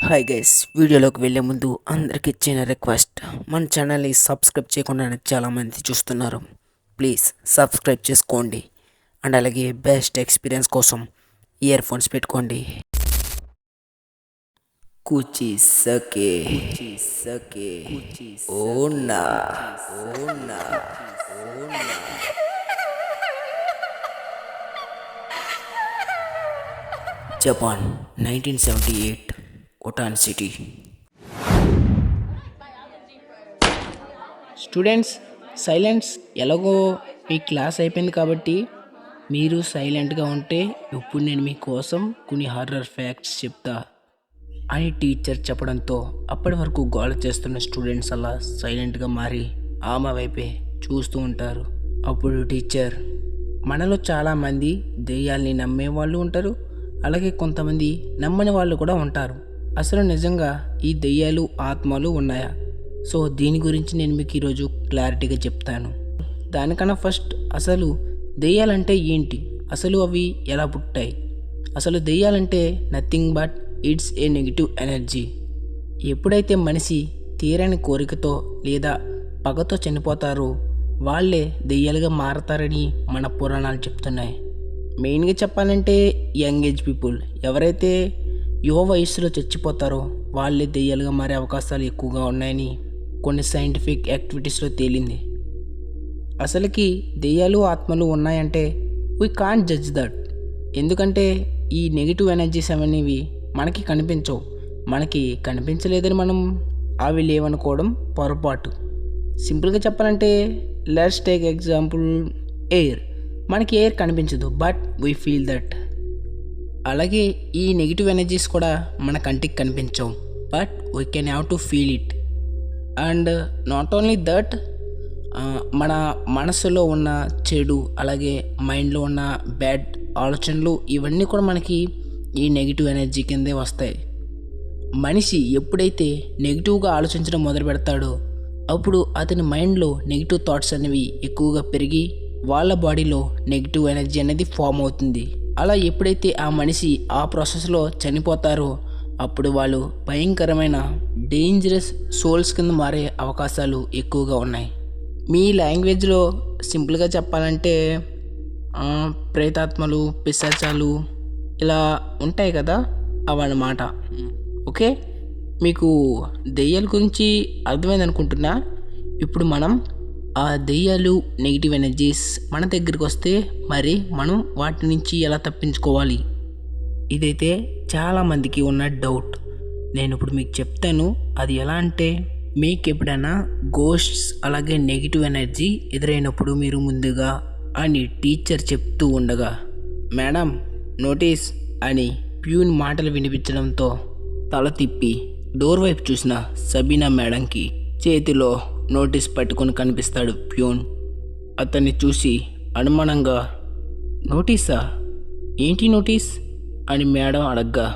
Hi guys, వీడియోలోకి వెళ్ళే ముందు అందరికి ఇచ్చిన రిక్వెస్ట్, మన ఛానల్ని సబ్స్క్రైబ్ చేయకుండా చాలామంది చూస్తున్నారు. ప్లీజ్ సబ్స్క్రైబ్ చేసుకోండి. అండ్ అలాగే బెస్ట్ ఎక్స్పీరియన్స్ కోసం ఇయర్ ఫోన్స్ పెట్టుకోండి. కూచి సకే ఓనా ఓనా ఓనా జపాన్ 1978 ఒటాన్ సిటీ. Students silence. ఎలాగో మీ క్లాస్ అయిపోయింది కాబట్టి మీరు సైలెంట్గా ఉంటే ఇప్పుడు నేను మీకోసం కొన్ని హారర్ ఫ్యాక్ట్స్ చెప్తా అని టీచర్ చెప్పడంతో అప్పటి వరకు గోల చేస్తున్న స్టూడెంట్స్ అలా సైలెంట్గా మారి ఆమె వైపే చూస్తూ ఉంటారు. అప్పుడు టీచర్, మనలో చాలామంది దెయ్యాల్ని నమ్మే వాళ్ళు ఉంటారు, అలాగే కొంతమంది నమ్మని వాళ్ళు కూడా ఉంటారు. అసలు నిజంగా ఈ దెయ్యాలు ఆత్మలు ఉన్నాయా? సో దీని గురించి నేను మీకు ఈరోజు క్లారిటీగా చెప్తాను. దానికన్నా ఫస్ట్ అసలు దెయ్యాలంటే ఏంటి, అసలు అవి ఎలా పుట్టాయి? అసలు దెయ్యాలంటే nothing but it's a negative energy. ఎప్పుడైతే మనిషి తీరని కోరికతో లేదా పగతో చనిపోతారో వాళ్ళే దెయ్యాలుగా మారతారని మన పురాణాలు చెప్తున్నాయి. మెయిన్గా చెప్పాలంటే యంగ్ ఏజ్ పీపుల్, ఎవరైతే యువ వయస్సులో చచ్చిపోతారో వాళ్ళే దెయ్యాలుగా మారే అవకాశాలు ఎక్కువగా ఉన్నాయని కొన్ని సైంటిఫిక్ యాక్టివిటీస్లో తేలింది. అసలుకి దెయ్యాలు ఆత్మలు ఉన్నాయంటే వీ కాంట్ జడ్జ్ దట్. ఎందుకంటే ఈ నెగిటివ్ ఎనర్జీస్ అనేవి మనకి కనిపించవు. మనకి కనిపించలేదని మనం అవి లేవనుకోవడం పొరపాటు. సింపుల్గా చెప్పాలంటే లెట్స్ టేక్ ఎగ్జాంపుల్ ఎయిర్. మనకి ఎయిర్ కనిపించదు, బట్ వీ ఫీల్ దట్. అలాగే ఈ నెగిటివ్ ఎనర్జీస్ కూడా మన కంటికి కనిపించవు, but we can have to feel it. And not only that, మన మనసులో ఉన్న చెడు, అలాగే మైండ్లో ఉన్న బ్యాడ్ ఆలోచనలు, ఇవన్నీ కూడా మనకి ఈ నెగిటివ్ ఎనర్జీ కిందే వస్తాయి. మనిషి ఎప్పుడైతే నెగిటివ్గా ఆలోచించడం మొదలు పెడతాడో అప్పుడు అతని మైండ్లో నెగిటివ్ థాట్స్ అనేవి ఎక్కువగా పెరిగి వాళ్ళ బాడీలో నెగిటివ్ ఎనర్జీ అనేది ఫామ్ అవుతుంది. అలా ఎప్పుడైతే ఆ మనిషి ఆ ప్రాసెస్లో చనిపోతారో అప్పుడు వాళ్ళు భయంకరమైన డేంజరస్ సోల్స్ కింద మారే అవకాశాలు ఎక్కువగా ఉన్నాయి. మీ లాంగ్వేజ్లో సింపుల్గా చెప్పాలంటే ప్రేతాత్మలు, పిశాచాలు ఇలా ఉంటాయి కదా, అవన్నమాట. ఓకే, మీకు దెయ్యాల గురించి అర్థమైంది అనుకుంటున్నా. ఇప్పుడు మనం ఆ దెయ్యాలు, నెగిటివ్ ఎనర్జీస్ మన దగ్గరికి వస్తే మరి మనం వాటి నుంచి ఎలా తప్పించుకోవాలి, ఇదైతే చాలామందికి ఉన్న డౌట్. నేను ఇప్పుడు మీకు చెప్తాను. అది ఎలా అంటే, మీకు ఎప్పుడైనా గోస్ట్స్ అలాగే నెగిటివ్ ఎనర్జీ ఎదురైనప్పుడు మీరు ముందుగా అని టీచర్ చెప్తూ ఉండగా మేడం నోటీస్ అని ప్యూన్ మాటలు వినిపించడంతో తల తిప్పి డోర్ వైపు చూసిన సబీనా మేడంకి చేతిలో నోటీస్ పట్టుకొని కనిపిస్తాడు ప్యూన్. అతన్ని చూసి అనుమానంగా, నోటీసా? ఏంటి నోటీస్ అని మేడం అడగ్గా,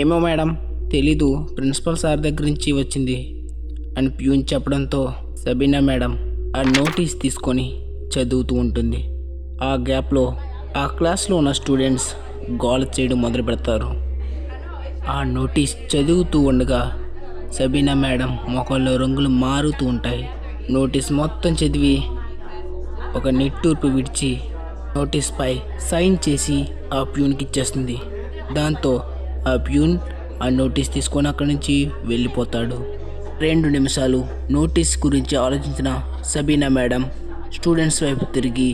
ఏమో మేడం తెలీదు, ప్రిన్సిపల్ సార్ దగ్గర నుంచి వచ్చింది అని ప్యూన్ చెప్పడంతో సబీనా మేడం ఆ నోటీస్ తీసుకొని చదువుతూ ఉంటుంది. ఆ గ్యాప్లో ఆ క్లాస్లో ఉన్న స్టూడెంట్స్ గోల చేయడం మొదలు పెడతారు. ఆ నోటీస్ చదువుతూ ఉండగా సబీనా మేడం మొఖంలో రంగులు మారుతూ ఉంటాయి. నోటీస్ మొత్తం చదివి ఒక నిట్టూర్పు విడిచి నోటీస్పై సైన్ చేసి ఆ ప్యూన్కి ఇచ్చేస్తుంది. దాంతో ఆ ప్యూన్ ఆ నోటీస్ తీసుకొని అక్కడి నుంచి వెళ్ళిపోతాడు. 2 నిమిషాలు నోటీస్ గురించి ఆలోచించిన సబీనా మేడం స్టూడెంట్స్ వైపు తిరిగి,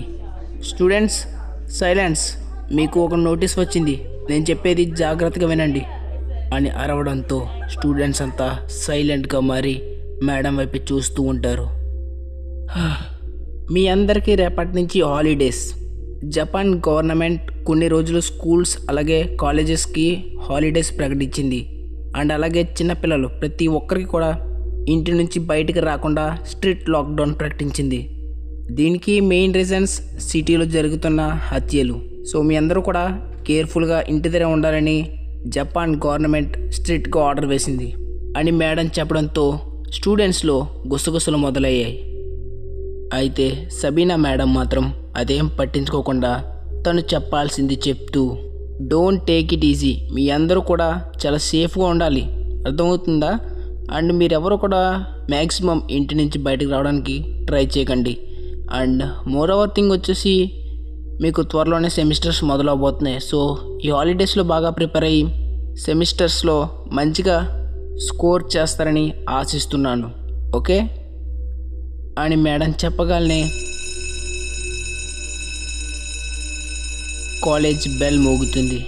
స్టూడెంట్స్ సైలెన్స్, మీకు ఒక నోటీస్ వచ్చింది, నేను చెప్పేది జాగ్రత్తగా వినండి అని అరవడంతో స్టూడెంట్స్ అంతా సైలెంట్గా మారి మేడం వైపు చూస్తూ ఉంటారు. మీ అందరికీ రేపటి నుంచి హాలిడేస్. జపాన్ గవర్నమెంట్ కొన్ని రోజులు స్కూల్స్ అలాగే కాలేజెస్కి హాలిడేస్ ప్రకటించింది. అండ్ అలాగే చిన్నపిల్లలు ప్రతి ఒక్కరికి కూడా ఇంటి నుంచి బయటికి రాకుండా స్ట్రిక్ట్ లాక్డౌన్ ప్రకటించింది. దీనికి మెయిన్ రీజన్స్ సిటీలో జరుగుతున్న హత్యలు. సో మీ అందరూ కూడా కేర్ఫుల్గా ఇంటి దగ్గర ఉండాలని జపాన్ గవర్నమెంట్ స్ట్రిక్ట్గా ఆర్డర్ వేసింది అని మేడం చెప్పడంతో స్టూడెంట్స్లో గుసగుసలు మొదలయ్యాయి. అయితే సబీనా మేడం మాత్రం అదేం పట్టించుకోకుండా తను చెప్పాల్సింది చెప్తూ, డోంట్ టేక్ ఇట్ ఈజీ. మీ అందరూ కూడా చాలా సేఫ్గా ఉండాలి, అర్థమవుతుందా? అండ్ మీరెవరు కూడా మ్యాక్సిమం ఇంటి నుంచి బయటకు రావడానికి ట్రై చేయకండి. అండ్ మోర్ ఓవర్ థింగ్ వచ్చేసి మీకు త్వరలోనే సెమిస్టర్స్ మొదలవబోతున్నాయి. సో ఈ హాలిడేస్లో బాగా ప్రిపేర్ అయ్యి సెమిస్టర్స్లో మంచిగా స్కోర్ చేస్తారని ఆశిస్తున్నాను, ఓకే అని మేడం చెప్పగానే కాలేజ్ బెల్ మోగుతుంది.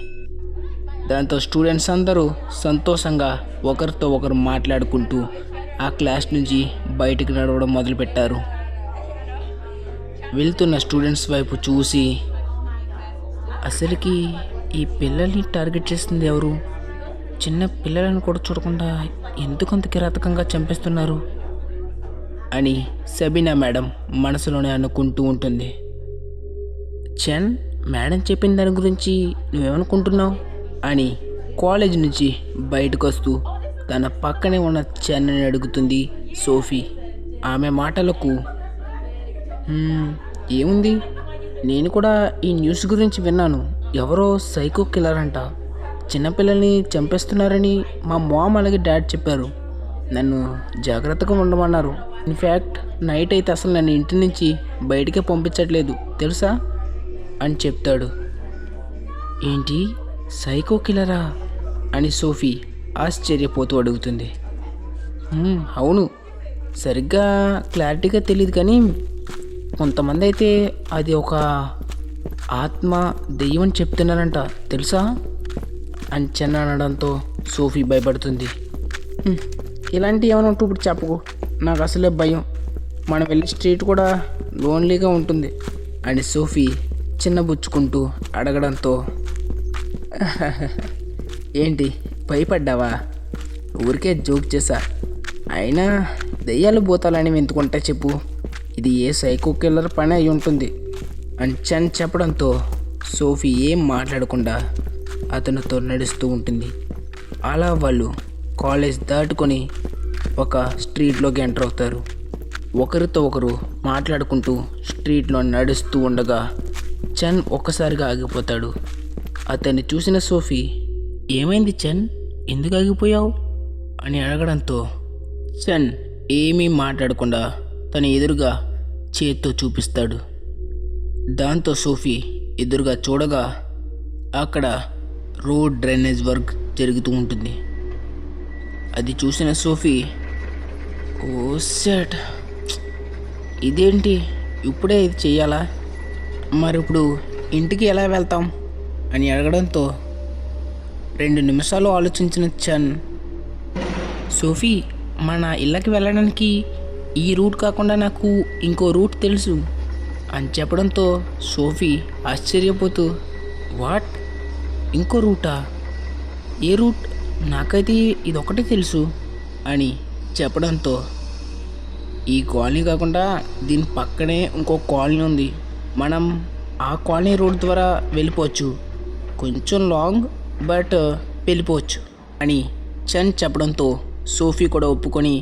దాంతో స్టూడెంట్స్ అందరూ సంతోషంగా ఒకరితో ఒకరు మాట్లాడుకుంటూ ఆ క్లాస్ నుంచి బయటికి నడవడం మొదలుపెట్టారు. వెళ్తున్న స్టూడెంట్స్ వైపు చూసి, అసలుకి ఈ పిల్లల్ని టార్గెట్ చేస్తుంది ఎవరు? చిన్న పిల్లలను కూడా చూడకుండా ఎందుకు అంత కిరాతకంగా చంపేస్తున్నారు అని సబీనా మేడం మనసులోనే అనుకుంటూ ఉంటుంది. చన్, మేడం చెప్పిన దాని గురించి నువ్వేమనుకుంటున్నావు అని కాలేజ్ నుంచి బయటకు వస్తూ తన పక్కనే ఉన్న చన్ని అడుగుతుంది సోఫీ. ఆమె మాటలకు ఏముంది, నేను కూడా ఈ న్యూస్ గురించి విన్నాను. ఎవరో సైకో కిల్లర్ అంట చిన్నపిల్లల్ని చంపేస్తున్నారని మా మామ్ అలాగే డాడ్ చెప్పారు. నన్ను జాగ్రత్తగా ఉండమన్నారు. ఇన్ఫ్యాక్ట్ నైట్ అయితే అసలు నన్ను ఇంటి నుంచి బయటికే పంపించట్లేదు తెలుసా అని చెప్తాడు. ఏంటి, సైకో కిల్లరా అని సోఫీ ఆశ్చర్యపోతూ అడుగుతుంది. అవును, సరిగ్గా క్లారిటీగా తెలియదు కానీ కొంతమంది అయితే అది ఒక ఆత్మ దెయ్యం అని చెప్తున్నారంట తెలుసా అని చెన్న అనడంతో సోఫీ భయపడుతుంది. ఇలాంటివి ఏమైనా ఉంటూ ఇప్పుడు చెప్పకు, నాకు అసలే భయం. మనం వెళ్ళే స్ట్రీట్ కూడా లోన్లీగా ఉంటుంది అని సోఫీ చిన్నబుచ్చుకుంటూ అడగడంతో ఏంటి భయపడ్డావా? ఊరికే జోక్ చేశా. అయినా దెయ్యాలు భూతాలని ఎందుకుంటా చెప్పు, ఇది ఏ సైకో కిల్లర్ పని అయి ఉంటుంది అని చన్ చెప్పడంతో సోఫీ ఏం మాట్లాడకుండా అతనితో నడుస్తూ ఉంటుంది. అలా వాళ్ళు కాలేజ్ దాటుకొని ఒక స్ట్రీట్లోకి ఎంటర్ అవుతారు. ఒకరితో ఒకరు మాట్లాడుకుంటూ స్ట్రీట్లో నడుస్తూ ఉండగా చన్ ఒక్కసారిగా ఆగిపోతాడు. అతన్ని చూసిన సోఫీ, ఏమైంది చన్, ఎందుకు ఆగిపోయావు అని అడగడంతో చన్ ఏమీ మాట్లాడకుండా తన ఎదురుగా చేత్తో చూపిస్తాడు. దాంతో సోఫీ ఎదురుగా చూడగా అక్కడ రోడ్ డ్రైనేజ్ వర్క్ జరుగుతూ ఉంటుంది. అది చూసిన సోఫీ, ఓ షట్, ఇదేంటి ఇప్పుడే ఇది చెయ్యాలా, మరి ఇప్పుడు ఇంటికి ఎలా వెళ్తాం అని అడగడంతో 2 నిమిషాలు ఆలోచించిన చన్, సోఫీ మన ఇళ్ళకి వెళ్ళడానికి ఈ రూట్ కాకుండా నాకు ఇంకో రూట్ తెలుసు అని చెప్పడంతో సోఫీ ఆశ్చర్యపోతూ, వాట్, ఇంకో రూటా? ఏ రూట్? నాకైతే ఇదొకటే తెలుసు అని చెప్పడంతో, ఈ కాలనీ కాకుండా దీని పక్కనే ఇంకో కాలనీ ఉంది, మనం ఆ కాలనీ రోడ్ ద్వారా వెళ్ళిపోవచ్చు, కొంచెం లాంగ్ బట్ వెళ్ళిపోవచ్చు అని చన్ చెప్పడంతో సోఫీ కూడా ఒప్పుకొని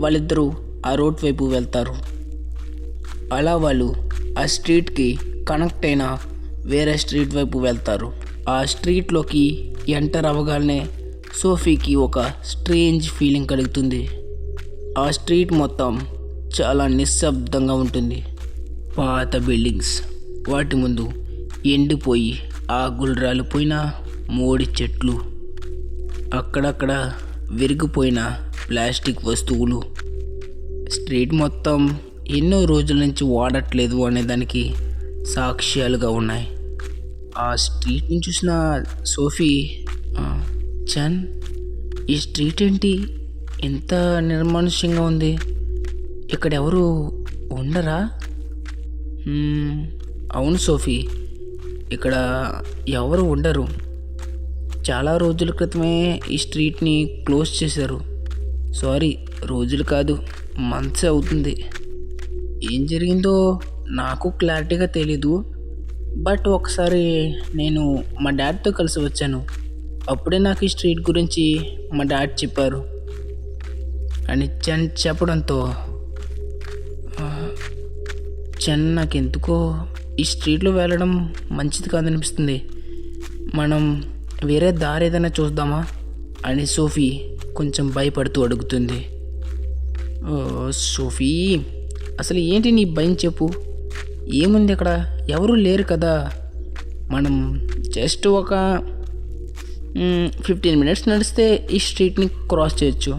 వాళ్ళిద్దరూ ఆ రోడ్ వైపు వెళ్తారు. అలా వాళ్ళు ఆ స్ట్రీట్కి కనెక్ట్ అయిన వేరే స్ట్రీట్ వైపు వెళ్తారు. ఆ స్ట్రీట్లోకి ఎంటర్ అవ్వగానే సోఫీకి ఒక స్ట్రేంజ్ ఫీలింగ్ కలుగుతుంది. ఆ స్ట్రీట్ మొత్తం చాలా నిశ్శబ్దంగా ఉంటుంది. పాత బిల్డింగ్స్, వాటి ముందు ఎండిపోయి ఆకులు రాలిపోయిన మోడి చెట్లు, అక్కడక్కడ విరిగిపోయిన ప్లాస్టిక్ వస్తువులు, స్ట్రీట్ మొత్తం ఎన్నో రోజుల నుంచి వాడట్లేదు అనేదానికి సాక్ష్యాలుగా ఉన్నాయి. ఆ స్ట్రీట్ని చూసిన సోఫీ, చన్, ఈ స్ట్రీట్ ఏంటి ఎంత నిర్మానుష్యంగా ఉంది, ఇక్కడ ఎవరు ఉండరా? అవును సోఫీ, ఇక్కడ ఎవరు ఉండరు. చాలా రోజుల క్రితమే ఈ స్ట్రీట్ని క్లోజ్ చేశారు. సారీ, రోజులు కాదు, మంత్స్ అవుతుంది. ఏం జరిగిందో నాకు క్లారిటీగా తెలీదు, బట్ ఒకసారి నేను మా డాడ్తో కలిసి వచ్చాను, అప్పుడే నాకు ఈ స్ట్రీట్ గురించి మా డాడ్ చెప్పారు అని చన్ చెప్పడంతో, చన్, నాకెందుకో ఈ స్ట్రీట్లో వెళ్ళడం మంచిది కాదనిపిస్తుంది. మనం వేరే దారి ఏదైనా చూద్దామా అని సోఫీ కొంచెం భయపడుతూ అడుగుతుంది. ఓ సోఫీ, అసలు ఏంటి నీ భయం చెప్పు. ఏముంది అక్కడ, ఎవరు లేరు కదా. మనం జస్ట్ ఒక 15 మినిట్స్ నడిస్తే ఈ స్ట్రీట్ని క్రాస్ చేయొచ్చు.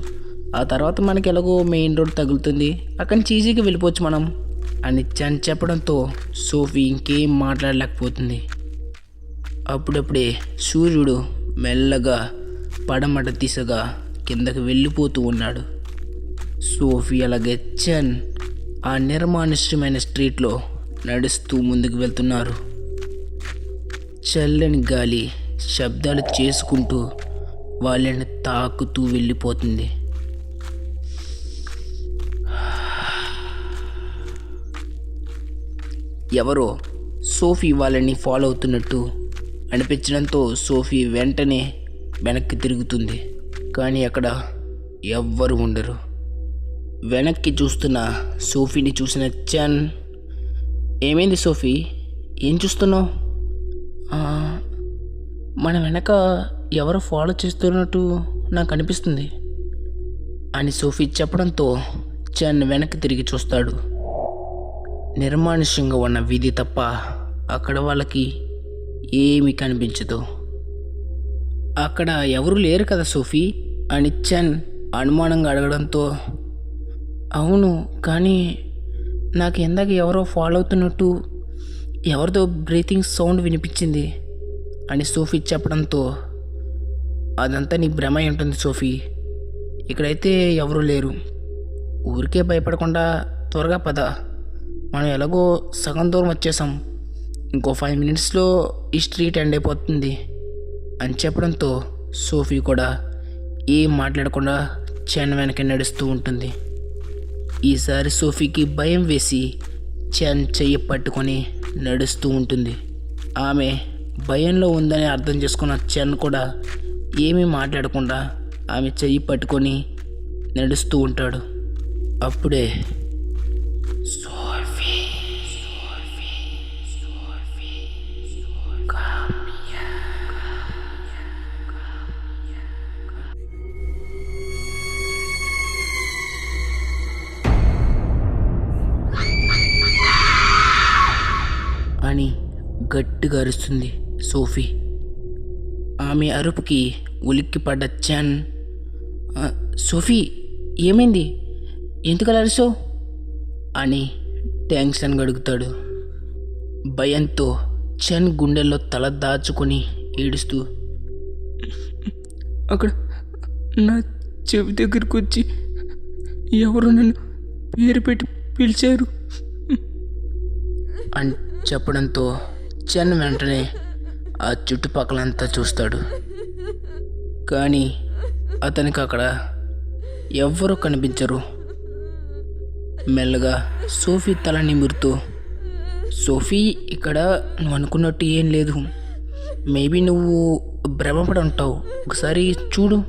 ఆ తర్వాత మనకి ఎలాగో మెయిన్ రోడ్ తగులుతుంది, అక్కడి నుంచి ఈజీగా వెళ్ళిపోవచ్చు మనం అని చెప్పడంతో సోఫీ ఇంకేం మాట్లాడలేకపోతుంది. అప్పుడప్పుడే సూర్యుడు మెల్లగా పడమట దిశగా కిందకి వెళ్ళిపోతూ ఉన్నాడు. సోఫీ అలాగే చన్ ఆ నిర్మానుష్యమైన స్ట్రీట్లో నడుస్తూ ముందుకు వెళ్తున్నారు. చల్లని గాలి శబ్దాలు చేసుకుంటూ వాళ్ళని తాకుతూ వెళ్ళిపోతుంది. ఎవరో సోఫీ వాళ్ళని ఫాలో అవుతున్నట్టు అనిపించడంతో సోఫీ వెంటనే వెనక్కి తిరుగుతుంది. కానీ అక్కడ ఎవ్వరు ఉండరు. వెనక్కి చూస్తున్న సోఫీని చూసిన చన్, ఏమైంది సోఫీ, ఏం చూస్తున్నావు? మన వెనక ఎవరు ఫాలో చేస్తున్నట్టు నాకు అనిపిస్తుంది అని సోఫీ చెప్పడంతో చన్ వెనక్కి తిరిగి చూస్తాడు. నిర్మానుష్యంగా ఉన్న వీధి తప్ప అక్కడ వాళ్ళకి ఏమీ కనిపించదు. అక్కడ ఎవరు లేరు కదా సోఫీ అని చన్ అనుమానంగా అడగడంతో, అవును, కానీ నాకు ఇందాక ఎవరో ఫాలో అవుతున్నట్టు ఎవరిదో బ్రీతింగ్ సౌండ్ వినిపించింది అని సోఫీ చెప్పడంతో, అదంతా నీ భ్రమ అయి ఉంటుంది సోఫీ, ఇక్కడైతే ఎవరూ లేరు. ఊరికే భయపడకుండా త్వరగా పద, మనం ఎలాగో సగం దూరం వచ్చేసాం, ఇంకో 5 మినిట్స్లో ఈ స్ట్రీట్ ఎండ్ అయిపోతుంది అని చెప్పడంతో సోఫీ కూడా ఏం మాట్లాడకుండా చన్ వెనక నడుస్తూ ఉంటుంది. ఈసారి సోఫీకి భయం వేసి చన్ చెయ్యి పట్టుకొని నడుస్తూ ఉంటుంది. ఆమె భయంలో ఉందని అర్థం చేసుకున్న చన్ కూడా ఏమీ మాట్లాడకుండా ఆమె చెయ్యి పట్టుకొని నడుస్తూ ఉంటాడు. అప్పుడే సోఫీ అని గట్టిగా అరుస్తుంది సోఫీ. ఆమె అరుపుకి ఉలిక్కిపడ్డ చన్, సోఫీ ఏమైంది, ఎందుకు అలా అరిచావు అని టెన్షన్గా అడుగుతాడు. భయంతో చన్ గుండెల్లో తల దాచుకొని ఏడుస్తూ, అక్కడ నా చెవి దగ్గరికి వచ్చి ఎవరు నన్ను పేరు పెట్టి పిలిచారు అని చెప్పడంతో చన్ వెంటనే ఆ చుట్టుపక్కలంతా చూస్తాడు. కానీ అతనికి అక్కడ ఎవ్వరూ కనిపించరు. మెల్లగా సోఫీ తల నిమురుతూ, సోఫీ, ఇక్కడ నువ్వు అనుకున్నట్టు ఏం లేదు, మేబీ నువ్వు భ్రమపడి ఉంటావు, ఒకసారి చూడు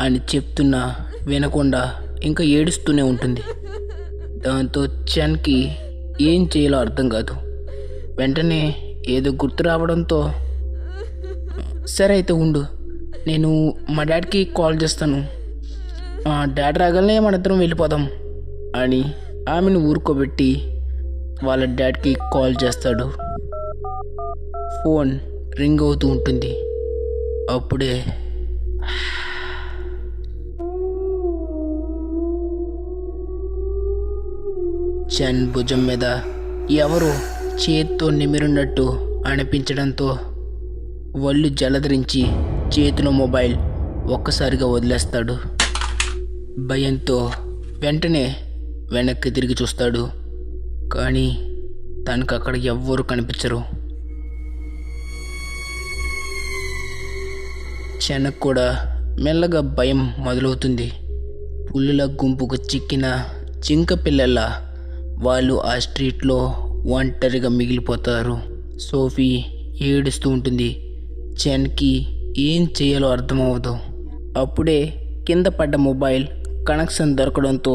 అని చెప్తున్నా వినకుండా ఇంకా ఏడుస్తూనే ఉంటుంది. దాంతో చన్కి ఏం చేయాలో అర్థం కాదు. వెంటనే ఏదో గుర్తు రావడంతో, సరే అయితే ఉండు, నేను మా డాడీకి కాల్ చేస్తాను, డాడీ రాగానే మన ఇద్దరం వెళ్ళిపోదాం అని ఆమెను ఊరుకోబెట్టి వాళ్ళ డాడీకి కాల్ చేస్తాడు. ఫోన్ రింగ్ అవుతూ ఉంటుంది. అప్పుడే చన్ భుజం మీద ఎవరో చేత్తో నిమిరున్నట్టు అనిపించడంతో ఒళ్ళు జలధరించి చేతిలో మొబైల్ ఒక్కసారిగా వదిలేస్తాడు. భయంతో వెంటనే వెనక్కి తిరిగి చూస్తాడు. కానీ తనకు అక్కడ ఎవ్వరూ కనిపించరు. చనకు కూడా మెల్లగా భయం మొదలవుతుంది. పులుల గుంపుకు చిక్కిన జింక పిల్లల వాళ్ళు ఆ స్ట్రీట్లో ఒంటరిగా మిగిలిపోతారు. సోఫీ ఏడుస్తూ ఉంటుంది. చన్కి ఏం చేయాలో అర్థమవదు. అప్పుడే కింద పడ్డ మొబైల్ కనెక్షన్ దొరకడంతో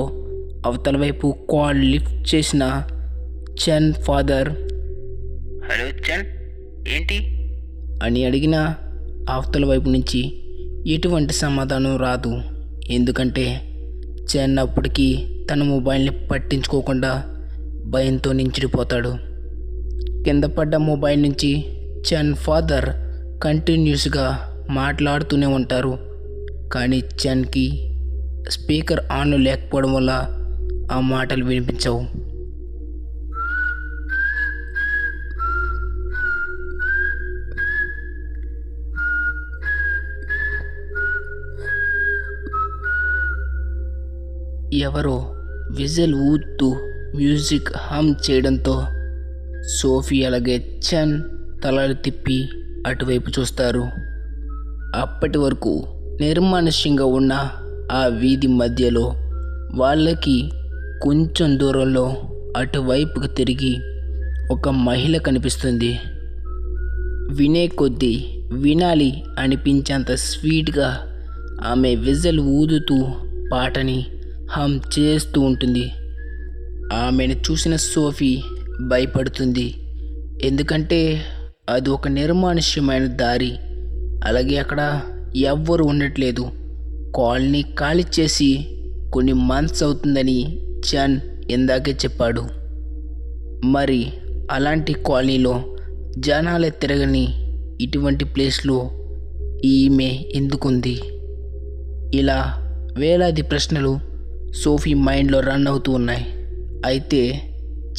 అవతల వైపు కాల్ లిఫ్ట్ చేసిన చన్ ఫాదర్, హలో చన్, ఏంటి అని అడిగినా అవతల వైపు నుంచి ఎటువంటి సమాధానం రాదు. ఎందుకంటే చెన్ అప్పటికి తన మొబైల్ని పట్టించుకోకుండా భయంతో నించుడిపోతాడు. కింద పడ్డ మొబైల్ నుంచి చెన్ ఫాదర్ కంటిన్యూస్గా మాట్లాడుతూనే ఉంటారు. కానీ చెన్కి స్పీకర్ ఆన్లో లేకపోవడం వల్ల ఆ మాటలు వినిపించవు. ఎవరో విజిల్ ఊదుతూ మ్యూజిక్ హమ్ చేయడంతో సోఫీ అలాగే చెన్ తలలు తిప్పి అటువైపు చూస్తారు. అప్పటి వరకు నిర్మానుష్యంగా ఉన్న ఆ వీధి మధ్యలో వాళ్ళకి కొంచెం దూరంలో అటువైపుకు తిరిగి ఒక మహిళ కనిపిస్తుంది. వినే కొద్దీ వినాలి అనిపించేంత స్వీట్గా ఆమె విజిల్ ఊదుతూ పాటని హమ్ చేస్తూ ఉంటుంది. ఆమెను చూసిన సోఫీ భయపడుతుంది. ఎందుకంటే అది ఒక నిర్మానుష్యమైన దారి, అలాగే అక్కడ ఎవ్వరు ఉండట్లేదు. కాలనీ ఖాళీ చేసి కొన్ని మంత్స్ అవుతుందని చెన్ ఇందాకే చెప్పాడు. మరి అలాంటి కాలనీలో జనాలే తిరగని ఇటువంటి ప్లేస్లో ఈమె ఎందుకుంది? ఇలా వేలాది ప్రశ్నలు సోఫీ మైండ్లో రన్ అవుతూ ఉన్నాయి. అయితే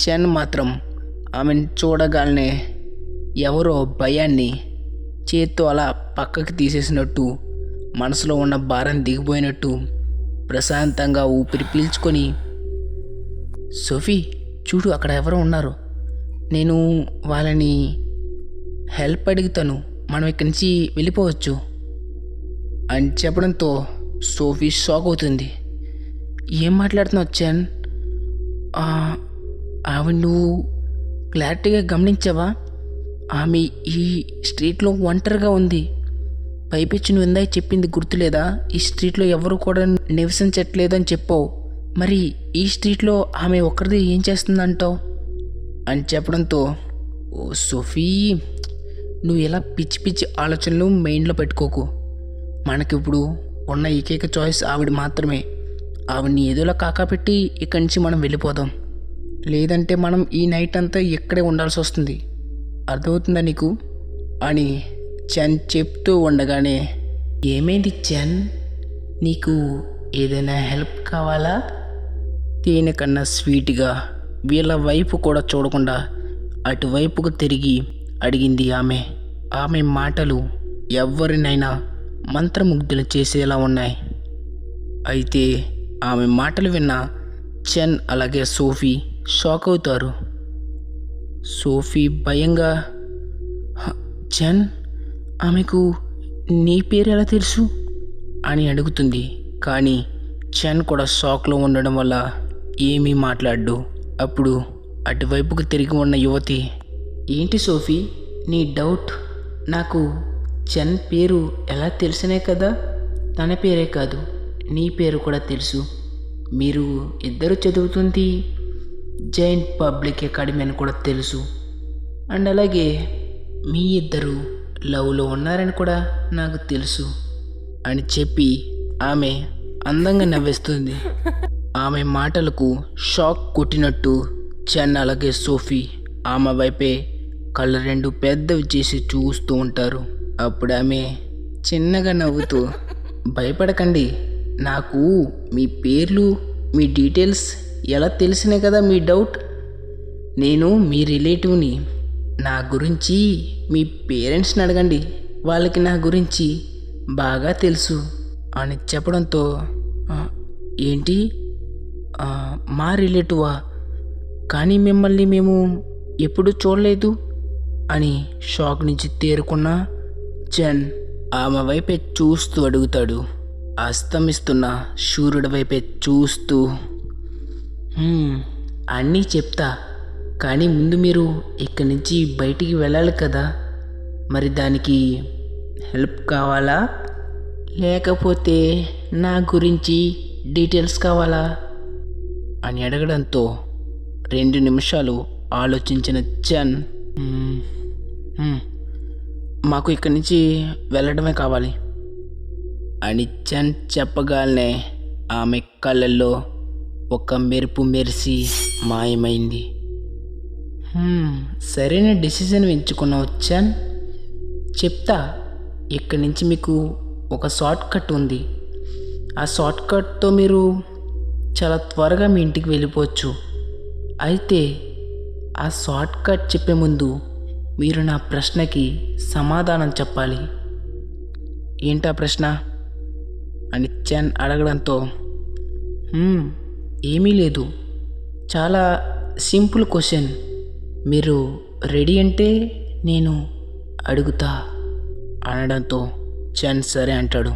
చెన్ మాత్రం ఆమెను చూడగానే ఎవరో భయాన్ని చేత్తో అలా పక్కకి తీసేసినట్టు, మనసులో ఉన్న భారం దిగిపోయినట్టు ప్రశాంతంగా ఊపిరి పీల్చుకొని, సోఫీ చూడు అక్కడ ఎవరో ఉన్నారు, నేను వాళ్ళని హెల్ప్ అడుగుతాను, మనం ఇక్కడి నుంచి వెళ్ళిపోవచ్చు అని చెప్పడంతో సోఫీ షాక్ అవుతుంది. ఏం మాట్లాడుతున్నావు చెన్? ఆవిడ నువ్వు క్లారిటీగా గమనించావా? ఆమె ఈ స్ట్రీట్లో ఒంటరిగా ఉంది. పైపెచ్చి నువ్వు ఇందాక చెప్పింది గుర్తులేదా? ఈ స్ట్రీట్లో ఎవరు కూడా నివసించట్లేదు అని చెప్పావు. మరి ఈ స్ట్రీట్లో ఆమె ఒక్కరిది ఏం చేస్తుందంటావు అని చెప్పడంతో, ఓ సోఫీ, నువ్వు ఇలా పిచ్చి పిచ్చి ఆలోచనలు మైండ్లో పెట్టుకోకు. మనకిప్పుడు ఉన్న ఏకైక చాయిస్ ఆవిడ మాత్రమే. ఆవిడని ఏదోలా కాకాపెట్టి ఇక్కడి నుంచి మనం వెళ్ళిపోదాం. లేదంటే మనం ఈ నైట్ అంతా ఇక్కడే ఉండాల్సి వస్తుంది. అర్థమవుతుందా నీకు అని చెన్ చెప్తూ ఉండగానే, ఏమైంది చెన్, నీకు ఏదైనా హెల్ప్ కావాలా? దేనికన్నా స్వీట్గా వీళ్ళ వైపు కూడా చూడకుండా అటువైపుకు తిరిగి అడిగింది ఆమె. ఆమె మాటలు ఎవరినైనా మంత్రముగ్ధులు చేసేలా ఉన్నాయి. అయితే ఆమె మాటలు విన్న చెన్ అలాగే సోఫీ షాక్ అవుతారు. సోఫీ భయంగా, చెన్, ఆమెకు నీ పేరు ఎలా తెలుసు అని అడుగుతుంది. కానీ చెన్ కూడా షాక్లో ఉండడం వల్ల ఏమీ మాట్లాడు. అప్పుడు అటువైపుకు తిరిగి ఉన్న యువతి, ఏంటి సోఫీ నీ డౌట్? నాకు చెన్ పేరు ఎలా తెలిసినే కదా, తన పేరే కాదు నీ పేరు కూడా తెలుసు. మీరు ఇద్దరు చదువుతుంది జైన్ పబ్లిక్ అకాడమీ అని కూడా తెలుసు. అండ్ అలాగే మీ ఇద్దరు లవ్లో ఉన్నారని కూడా నాకు తెలుసు అని చెప్పి ఆమె అందంగా నవ్వేస్తుంది. ఆమె మాటలకు షాక్ కొట్టినట్టు చెన్ అలాగే సోఫీ ఆమె వైపే కళ్ళు రెండు పెద్దవి చేసి చూస్తూ ఉంటారు. అప్పుడు ఆమె చిన్నగా నవ్వుతూ, భయపడకండి, నాకు మీ పేర్లు మీ డీటెయిల్స్ ఎలా తెలిసినాయి కదా మీ డౌట్. నేను మీ రిలేటివ్ని. నా గురించి మీ పేరెంట్స్ని అడగండి, వాళ్ళకి నా గురించి బాగా తెలుసు అని చెప్పడంతో, ఏంటి మా రిలేటివా? కానీ మిమ్మల్ని మేము ఎప్పుడూ చూడలేదు అని షాక్ నుంచి తేరుకున్న చెన్ ఆమె వైపే చూస్తూ అడుగుతాడు. అస్తమిస్తున్న సూర్యుడి వైపే చూస్తూ, అన్నీ చెప్తా, కానీ ముందు మీరు ఇక్కడి నుంచి బయటికి వెళ్ళాలి కదా, మరి దానికి హెల్ప్ కావాలా లేకపోతే నా గురించి డీటెయిల్స్ కావాలా అని అడగడంతో 2 నిమిషాలు ఆలోచించిన చెన్, మాకు ఇక్కడి నుంచి వెళ్ళడమే కావాలి అని చెన్ చెప్పగానే ఆమె కళ్ళల్లో ఒక మెరుపు మెరిసి మాయమైంది. సరైన డెసిషన్ ఎంచుకున్నావు చెన్. చెప్తా, ఇక్కడి నుంచి మీకు ఒక షార్ట్ కట్ ఉంది. ఆ షార్ట్ కట్తో మీరు చాలా త్వరగా మీ ఇంటికి వెళ్ళిపోవచ్చు. అయితే ఆ షార్ట్ కట్ చెప్పే ముందు మీరు నా ప్రశ్నకి సమాధానం చెప్పాలి. ఏంటా ప్రశ్న అని చెన్ అడగడంతో ఏమీ లేదు, చాలా సింపుల్ క్వశ్చన్. మీరు రెడీ అంటే నేను అడుగుతా అనడంతో చెన్ సరే అంటాడు.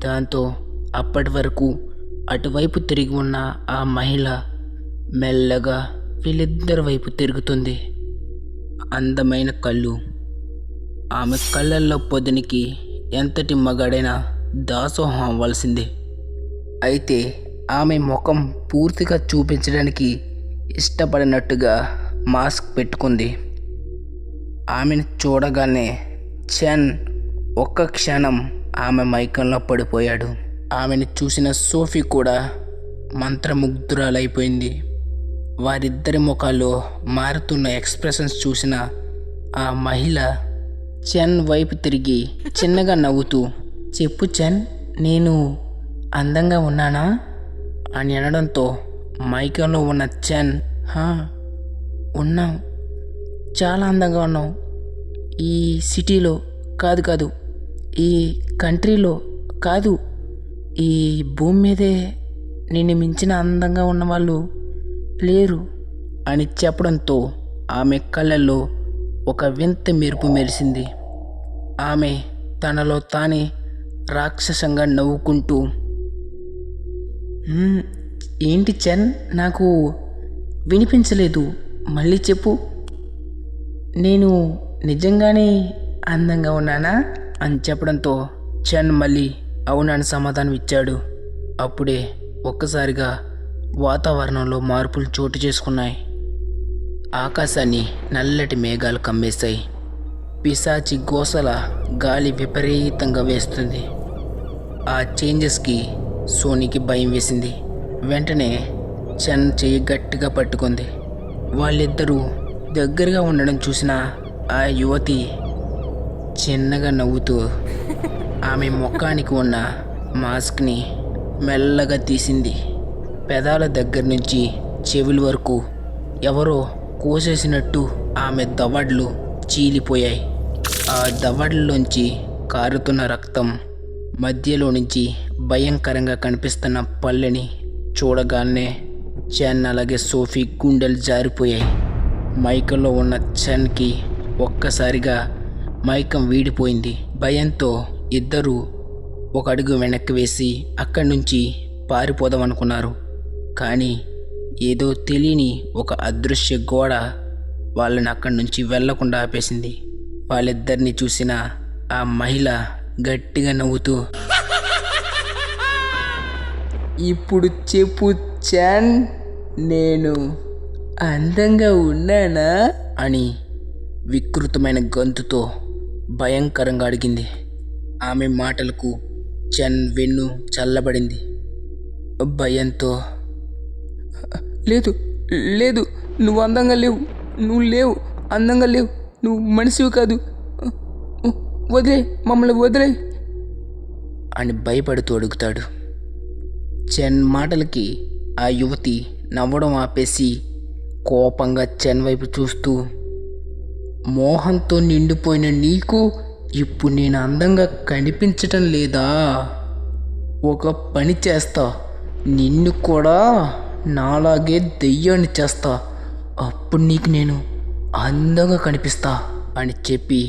దాంతో అప్పటి వరకు అటువైపు తిరిగి ఉన్న ఆ మహిళ మెల్లగా వీళ్ళిద్దరి వైపు తిరుగుతుంది. అందమైన కళ్ళు, ఆమె కళ్ళల్లో పొదినికి ఎంతటి మగాడైనా దాసోహం అవ్వాల్సిందే. అయితే ఆమె ముఖం పూర్తిగా చూపించడానికి ఇష్టపడినట్టుగా మాస్క్ పెట్టుకుంది. ఆమెను చూడగానే చెన్ ఒక్క క్షణం ఆమె మైకంలో పడిపోయాడు. ఆమెను చూసిన సోఫీ కూడా మంత్రముగ్ధురాలైపోయింది. వారిద్దరి ముఖాల్లో మారుతున్న ఎక్స్ప్రెషన్స్ చూసిన ఆ మహిళ చెన్ వైపు తిరిగి చిన్నగా నవ్వుతూ, చెప్పు చెన్, నేను అందంగా ఉన్నానా అని అనడంతో మైకంలో ఉన్న చెన్, ఉన్నావు, చాలా అందంగా ఉన్నావు. ఈ సిటీలో కాదు, ఈ కంట్రీలో కాదు, ఈ భూమి మీదే నిన్ను మించిన అందంగా ఉన్నవాళ్ళు లేరు అని చెప్పడంతో ఆమె కళ్ళల్లో ఒక వింత మెరుపు మెరిసింది. ఆమె తనలో తానే రాక్షసంగా నవ్వుకుంటూ, ఏంటి చెన్, నాకు వినిపించలేదు, మళ్ళీ చెప్పు. నేను నిజంగానే అందంగా ఉన్నానా అని చెప్పడంతో చెన్ మళ్ళీ అవునని సమాధానం ఇచ్చాడు. అప్పుడే ఒక్కసారిగా వాతావరణంలో మార్పులు చోటు చేసుకున్నాయి. ఆకాశాన్ని నల్లటి మేఘాలు కమ్మేశాయి. పిశాచి గోసల గాలి విపరీతంగా వేస్తుంది. ఆ చేంజెస్కి సోనీకి భయం వేసింది. వెంటనే చెన్ చెయ్యి గట్టిగా పట్టుకుంది. వాళ్ళిద్దరూ దగ్గరగా ఉండడం చూసిన ఆ యువతి చిన్నగా నవ్వుతూ ఆమె ముఖానికి ఉన్న మాస్క్ని మెల్లగా తీసింది. పెదాల దగ్గర నుంచి చెవుల వరకు ఎవరో కోసేసినట్టు ఆమె దవడ్లు చీలిపోయాయి. ఆ దవడ్లలోంచి కారుతున్న రక్తం మధ్యలో నుంచి భయంకరంగా కనిపిస్తున్న పళ్ళని చూడగానే చెన్ అలాగే సోఫీ గుండెలు జారిపోయాయి. మైకంలో ఉన్న చెన్కి ఒక్కసారిగా మైకం వీడిపోయింది. భయంతో ఇద్దరూ ఒక అడుగు వెనక్కి వేసి అక్కడి నుంచి పారిపోదామనుకున్నారు. కానీ ఏదో తెలియని ఒక అదృశ్య గోడ వాళ్ళని అక్కడి నుంచి వెళ్లకుండా ఆపేసింది. వాళ్ళిద్దరిని చూసిన ఆ మహిళ గట్టిగా నవ్వుతూ, ఇప్పుడు చెప్పు చెన్, నేను అందంగా ఉన్నానా అని వికృతమైన గొంతుతో భయంకరంగా అడిగింది. ఆమె మాటలకు చెన్ వెన్ను చల్లబడింది. భయంతో, లేదు లేదు, నువ్వు అందంగా లేవు, నువ్వు లేవు, అందంగా లేవు, నువ్వు మనిషివి కాదు, వదిలే, మమ్మల్ని వదిలే అని భయపడుతూ అడుగుతాడు. చెన్ మాటలకి ఆ యువతి నవ్వడం ఆపేసి కోపంగా చెన్ వైపు చూస్తూ, మోహంతో నిండిపోయిన నీకు ఇప్పుడు నేను అందంగా కనిపించటం లేదా? ఒక పని చేస్తా, నిన్ను కూడా నాలాగే దెయ్యాన్ని చేస్తా, అప్పుడు నీకు నేను అందంగా కనిపిస్తా అని చెప్పి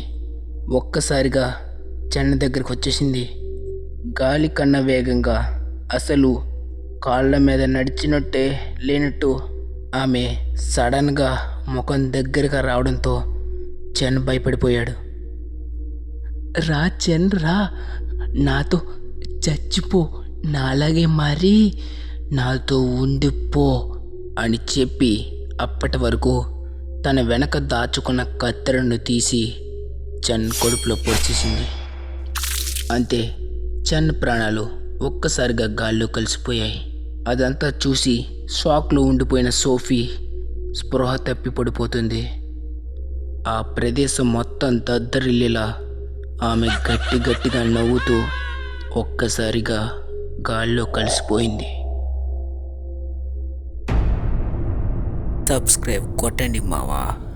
ఒక్కసారిగా చెన్న దగ్గరికి వచ్చేసింది. గాలి కన్నా వేగంగా, అసలు కాళ్ళ మీద నడిచినట్టే లేనట్టు ఆమె సడన్గా ముఖం దగ్గరగా రావడంతో చెన్ భయపడిపోయాడు. రా చెన్ రా, నాతో చచ్చిపో, నాలాగే మారి నాతో ఉండిపో అని చెప్పి అప్పటి వరకు తన వెనక దాచుకున్న కత్తెరను తీసి చన్ కడుపులో పొడిచేసింది. అంతే, చన్ ప్రాణాలు ఒక్కసారిగా గాల్లో కలిసిపోయాయి. అదంతా చూసి షాక్లో ఉండిపోయిన సోఫీ స్పృహ తప్పి పడిపోతుంది. ఆ ప్రదేశం మొత్తం దద్దరిల్లేలా ఆమె గట్టిగా నవ్వుతూ ఒక్కసారిగా గాల్లో కలిసిపోయింది. సబ్స్క్రైబ్ కొట్టండి మావా.